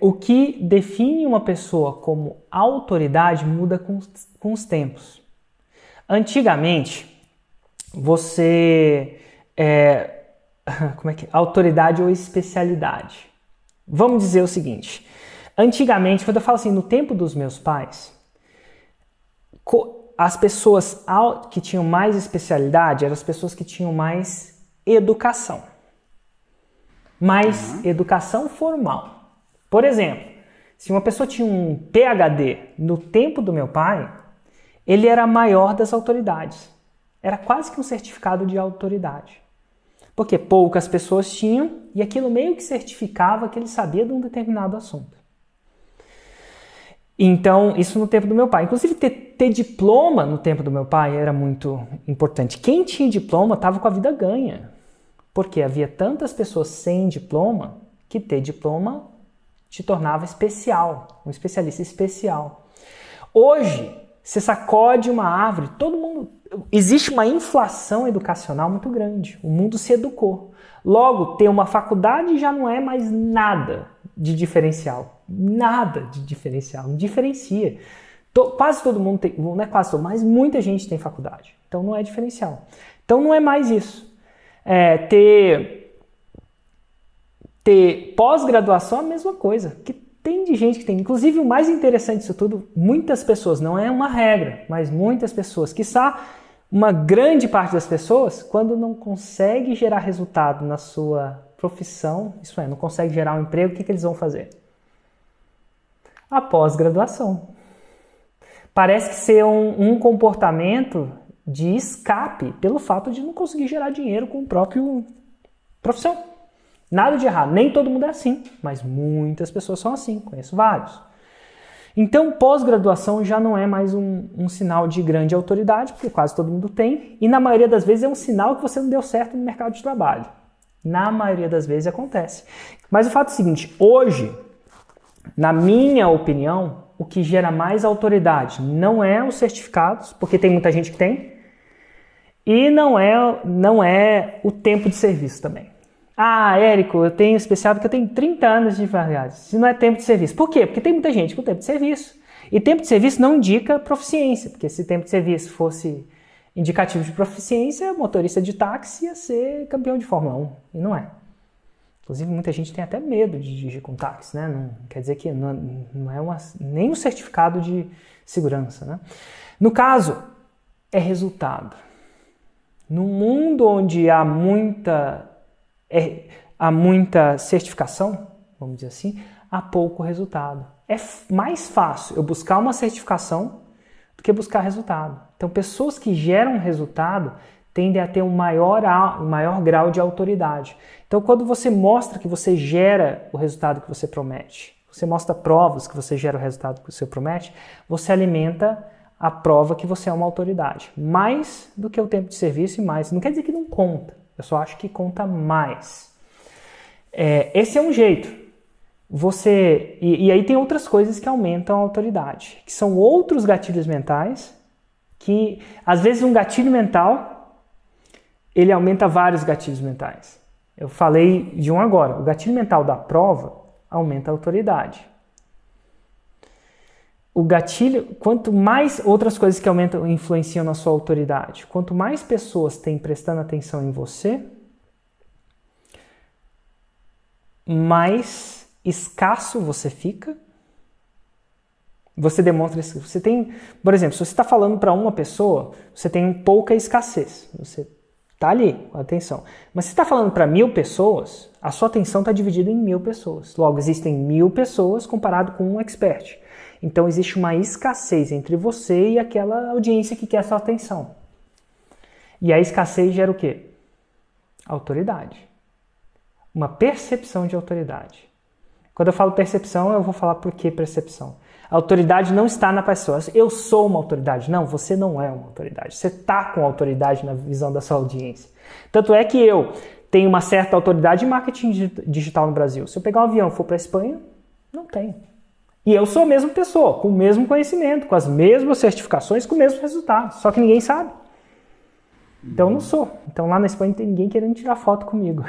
O que define uma pessoa como autoridade muda com os tempos. Antigamente, você... autoridade ou especialidade. Vamos dizer o seguinte. Antigamente, quando eu falo assim, no tempo dos meus pais, as pessoas que tinham mais especialidade eram as pessoas que tinham mais educação. Mais educação formal. Por exemplo, se uma pessoa tinha um PhD no tempo do meu pai, ele era a maior das autoridades. Era quase que um certificado de autoridade. Porque poucas pessoas tinham e aquilo meio que certificava que ele sabia de um determinado assunto. Então, isso no tempo do meu pai. Inclusive, ter diploma no tempo do meu pai era muito importante. Quem tinha diploma estava com a vida ganha. Porque havia tantas pessoas sem diploma que ter diploma te tornava especial, um especialista especial. Hoje, você sacode uma árvore, todo mundo... Existe uma inflação educacional muito grande. O mundo se educou. Logo, ter uma faculdade já não é mais nada de diferencial. Nada de diferencial. Não diferencia. Quase todo mundo tem... Não é quase todo, mas muita gente tem faculdade. Então não é diferencial. Então não é mais isso. Ter pós-graduação é a mesma coisa. Que tem de gente que tem. Inclusive, o mais interessante disso tudo, muitas pessoas, não é uma regra, mas muitas pessoas, quiçá uma grande parte das pessoas, quando não consegue gerar resultado na sua profissão, isso é, não consegue gerar um emprego, o que eles vão fazer? A pós-graduação. Parece que ser um comportamento de escape pelo fato de não conseguir gerar dinheiro com o próprio profissão. Nada de errado, nem todo mundo é assim, mas muitas pessoas são assim, conheço vários. Então, pós-graduação já não é mais um sinal de grande autoridade, porque quase todo mundo tem, e na maioria das vezes é um sinal que você não deu certo no mercado de trabalho. Na maioria das vezes acontece. Mas o fato é o seguinte, hoje, na minha opinião, o que gera mais autoridade não é os certificados, porque tem muita gente que tem, e não é o tempo de serviço também. Ah, Érico, eu tenho especial porque eu tenho 30 anos de validade. Se não é tempo de serviço. Por quê? Porque tem muita gente com tempo de serviço. E tempo de serviço não indica proficiência, porque se tempo de serviço fosse indicativo de proficiência, motorista de táxi ia ser campeão de Fórmula 1. E não é. Inclusive, muita gente tem até medo de dirigir com táxi, né? Não quer dizer que não é nem um certificado de segurança, né? No caso, é resultado. No mundo onde há muita certificação, vamos dizer assim, há pouco resultado. É mais fácil eu buscar uma certificação do que buscar resultado. Então, pessoas que geram resultado tendem a ter um maior grau de autoridade. Então, quando você mostra que você gera o resultado que você promete, você mostra provas que você gera o resultado que você promete, você alimenta a prova que você é uma autoridade. Mais do que o tempo de serviço e mais. Não quer dizer que não conta. Eu só acho que conta mais. Esse é um jeito. E aí tem outras coisas que aumentam a autoridade, que são outros gatilhos mentais, que às vezes um gatilho mental, ele aumenta vários gatilhos mentais. Eu falei de um agora. O gatilho mental da prova aumenta a autoridade. O gatilho, quanto mais outras coisas que aumentam, influenciam na sua autoridade, quanto mais pessoas têm prestando atenção em você, mais escasso você fica. Você demonstra isso. Você tem, por exemplo, se você está falando para uma pessoa, você tem pouca escassez. Você está ali com atenção. Mas se você está falando para 1000 pessoas, a sua atenção está dividida em 1000 pessoas. Logo, existem 1000 pessoas comparado com um expert. Então, existe uma escassez entre você e aquela audiência que quer a sua atenção. E a escassez gera o quê? Autoridade. Uma percepção de autoridade. Quando eu falo percepção, eu vou falar por que percepção. A autoridade não está na pessoa. Eu sou uma autoridade. Não, você não é uma autoridade. Você está com autoridade na visão da sua audiência. Tanto é que eu tenho uma certa autoridade em marketing digital no Brasil. Se eu pegar um avião e for para a Espanha, não tenho. E eu sou a mesma pessoa, com o mesmo conhecimento, com as mesmas certificações, com o mesmo resultado. Só que ninguém sabe. Então eu não sou. Então lá na Espanha não tem ninguém querendo tirar foto comigo.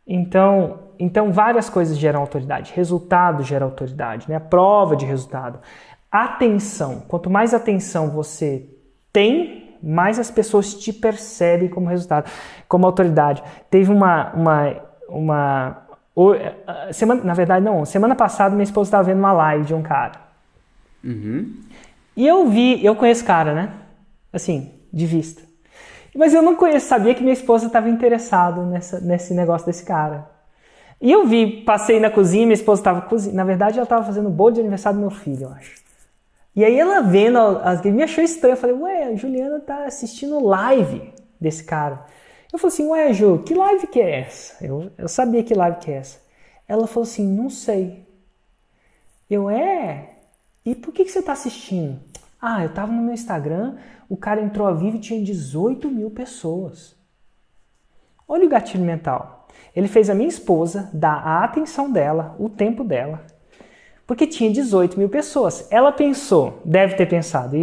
Então, Então, várias coisas geram autoridade. Resultado gera autoridade, né? A prova de resultado. Atenção. Quanto mais atenção você tem, mais as pessoas te percebem como resultado, como autoridade. Teve semana passada minha esposa estava vendo uma live de um cara. E eu conheço o cara, né? Assim, de vista. Mas eu não sabia que minha esposa estava interessada nesse negócio desse cara. E passei na cozinha, minha esposa estava cozinhando. Na verdade, ela estava fazendo bolo de aniversário do meu filho, eu acho. E aí ela vendo me achou estranho. Eu falei, ué, a Juliana tá assistindo live desse cara. Eu falei assim, ué, Ju, que live que é essa? Eu sabia que live que é essa. Ela falou assim, não sei. E por que você tá assistindo? Ah, eu tava no meu Instagram, o cara entrou ao vivo e tinha 18 mil pessoas. Olha o gatilho mental. Ele fez a minha esposa dar a atenção dela, o tempo dela, porque tinha 18 mil pessoas. Ela pensou, deve ter pensado,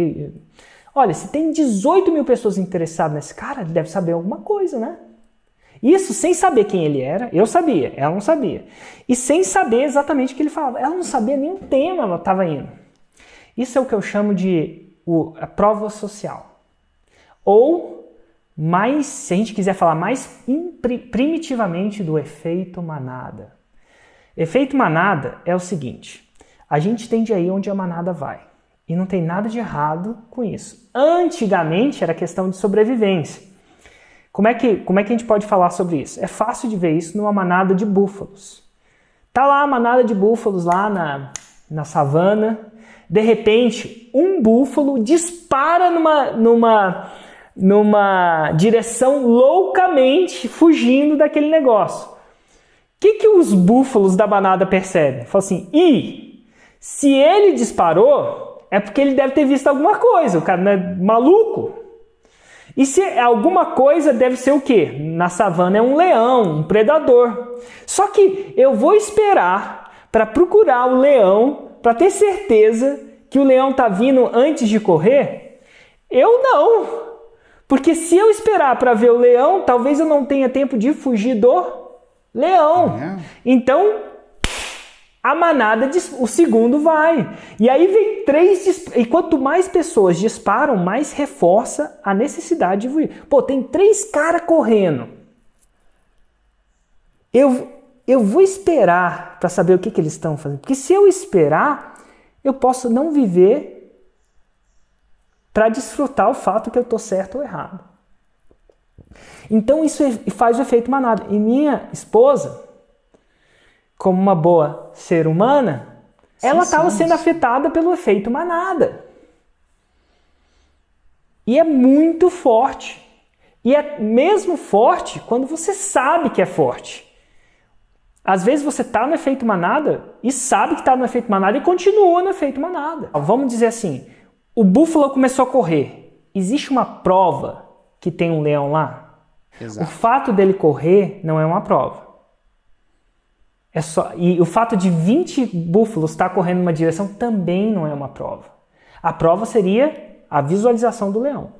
olha, se tem 18 mil pessoas interessadas nesse cara, ele deve saber alguma coisa, né? Isso sem saber quem ele era, eu sabia, ela não sabia. E sem saber exatamente o que ele falava. Ela não sabia nem o tema ela estava indo. Isso é o que eu chamo de a prova social. Ou, se a gente quiser falar mais primitivamente, do efeito manada. Efeito manada é o seguinte, a gente tende a ir onde a manada vai. E não tem nada de errado com isso. Antigamente era questão de sobrevivência. Como é que a gente pode falar sobre isso? É fácil de ver isso numa manada de búfalos. Tá lá a manada de búfalos lá na savana. De repente, um búfalo dispara numa direção loucamente fugindo daquele negócio. O que os búfalos da manada percebem? Falam assim, se ele disparou, é porque ele deve ter visto alguma coisa, o cara não é maluco. E se alguma coisa deve ser o quê? Na savana é um leão, um predador. Só que eu vou esperar para procurar o leão, para ter certeza que o leão está vindo antes de correr? Eu não. Porque se eu esperar para ver o leão, talvez eu não tenha tempo de fugir do leão. Então, a manada, o segundo vai. E aí vem 3, e quanto mais pessoas disparam, mais reforça a necessidade de fugir. Pô, tem 3 caras correndo. Eu vou esperar para saber o que eles estão fazendo. Porque se eu esperar, eu posso não viver para desfrutar o fato que eu estou certo ou errado. Então isso faz o efeito manada. E minha esposa, como uma boa ser humana, ela estava sendo afetada pelo efeito manada. E é muito forte. E é mesmo forte quando você sabe que é forte. Às vezes você está no efeito manada e sabe que está no efeito manada e continua no efeito manada. Vamos dizer assim, o búfalo começou a correr. Existe uma prova que tem um leão lá? Exato. O fato dele correr não é uma prova. E o fato de 20 búfalos estar correndo numa direção também não é uma prova. A prova seria a visualização do leão.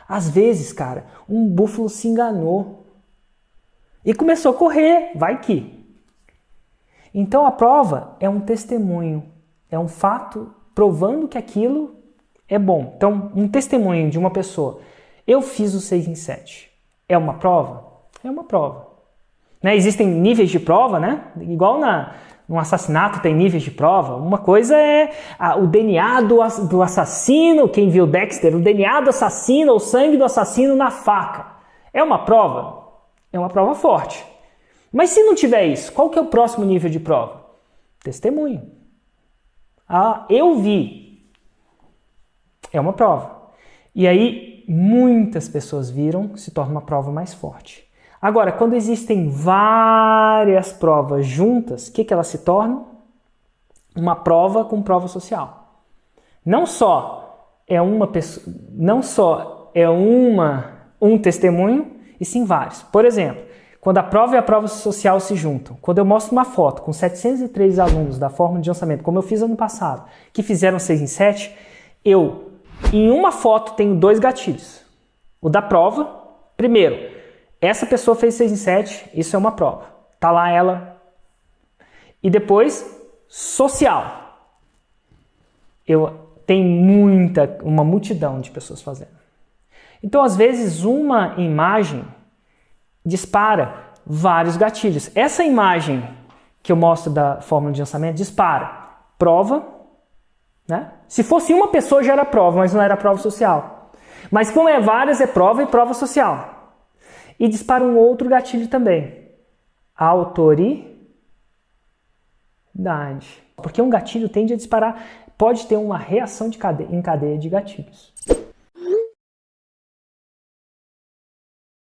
Às vezes, cara, um búfalo se enganou e começou a correr, vai que. Então a prova é um testemunho, é um fato provando que aquilo é bom. Então, um testemunho de uma pessoa, eu fiz o 6 em 7. É uma prova? É uma prova. Né? Existem níveis de prova, né? Igual no assassinato tem níveis de prova. Uma coisa é o DNA do assassino, quem viu Dexter, o DNA do assassino, o sangue do assassino na faca. É uma prova? É uma prova forte. Mas se não tiver isso, qual que é o próximo nível de prova? Testemunho. Eu vi. É uma prova. E aí, muitas pessoas viram, se torna uma prova mais forte. Agora, quando existem várias provas juntas, o que elas se tornam? Uma prova com prova social. Não só é uma pessoa, não só é um testemunho, e sim vários. Por exemplo, quando a prova e a prova social se juntam, quando eu mostro uma foto com 703 alunos da fórmula de lançamento, como eu fiz ano passado, que fizeram 6 em 7, em uma foto, tenho 2 gatilhos. O da prova, primeiro, essa pessoa fez 6 em 7, isso é uma prova. Tá lá ela E depois, social. Tem uma multidão de pessoas fazendo. Então, às vezes, uma imagem dispara vários gatilhos. Essa imagem que eu mostro da fórmula de lançamento dispara prova, né? Se fosse uma pessoa já era prova, mas não era prova social. Mas como é várias, é prova e prova social. E dispara um outro gatilho também. Autoridade. Porque um gatilho tende a disparar, pode ter uma reação em cadeia de gatilhos.